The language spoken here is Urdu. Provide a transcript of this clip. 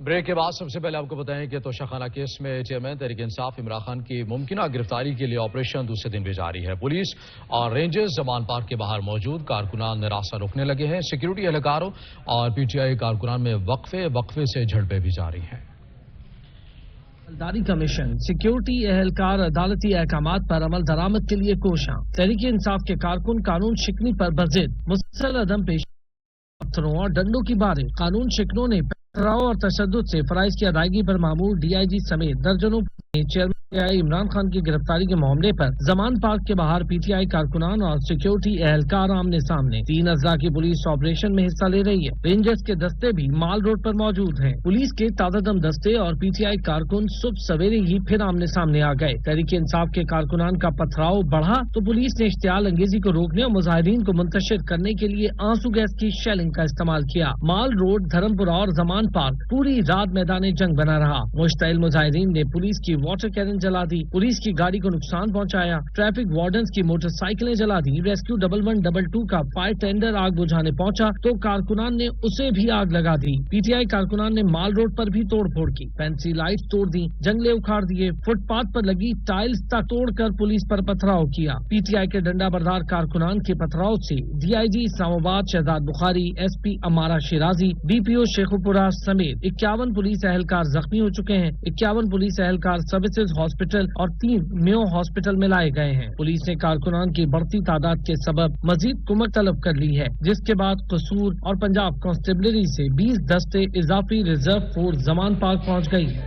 بریک کے بعد سب سے پہلے آپ کو بتائیں کہ توشہ خانہ کیس میں چیئرمین تحریک انصاف عمران خان کی ممکنہ گرفتاری کے لیے آپریشن دوسرے دن بھی جاری ہے۔ پولیس اور رینجرز زمان پارک کے باہر موجود کارکنان نے راستہ روکنے لگے ہیں۔ سیکیورٹی اہلکاروں اور پی ٹی آئی کارکنان میں وقفے سے جھڑپیں بھی جاری ہیں۔ عملداری کمیشن سیکیورٹی اہلکار عدالتی احکامات پر عمل درآمد کے لیے کوشاں۔ تحریک انصاف کے کارکن قانون شکنی پر بضد مسلسل عدم پیش پتھروں اور ڈنڈوں کی باریں۔ قانون شکنوں نے پتھراؤ اور تشدد سے فرائض کی ادائیگی پر مامور ڈی آئی جی سمیت درجنوں چیئرمین عمران خان کی گرفتاری کے معاملے پر زمان پارک کے باہر پی ٹی آئی کارکنان اور سیکیورٹی اہلکار آمنے سامنے۔ 3 اضلاع کی پولیس آپریشن میں حصہ لے رہی ہے۔ رینجرز کے دستے بھی مال روڈ پر موجود ہیں۔ پولیس کے تازہ دم دستے اور پی ٹی آئی کارکن صبح سویرے ہی پھر آمنے سامنے آ گئے۔ تحریک انصاف کے کارکنان کا پتھراؤ بڑھا تو پولیس نے اشتعال انگیزی کو روکنے اور مظاہرین کو منتشر کرنے کے لیے آنسو گیس کی شیلنگ کا استعمال کیا۔ مال روڈ، دھرمپورہ اور زمان پارک پوری رات میدان جنگ بنا رہا۔ مشتعل مظاہرین نے پولیس کی واٹر کینن جلا دی، پولیس کی گاڑی کو نقصان پہنچایا، ٹریفک وارڈنز کی موٹر سائیکلیں جلا دی۔ ریسکیو 1122 کا فائر ٹینڈر آگ بجھانے پہنچا تو کارکنان نے اسے بھی آگ لگا دی۔ پی ٹی آئی کارکنان نے مال روڈ پر بھی توڑ پھوڑ کی، فینسی لائٹس توڑ دی، جنگلے اکھاڑ دیے، فٹ پاتھ پر لگی ٹائلز تک توڑ کر پولیس پر پتھراؤ کیا۔ پی ٹی آئی کے ڈنڈا بردار کارکنان کے پتھراؤ سے D I G Islamabad Shehzad Bukhari, S P Amara Shirazi, D P O Sheikhupura سمیت 51 پولیس اہلکار زخمی ہو چکے ہیں۔ 51 پولیس اہلکار سروسز ہاسپٹل اور 3 میو ہاسپٹل میں لائے گئے ہیں۔ پولیس نے کارکنان کی بڑھتی تعداد کے سبب مزید کمک طلب کر لی ہے، جس کے بعد قصور اور پنجاب کانسٹیبلری سے 20 دستے اضافی ریزرو فورس زمان پارک پہنچ گئی ہے۔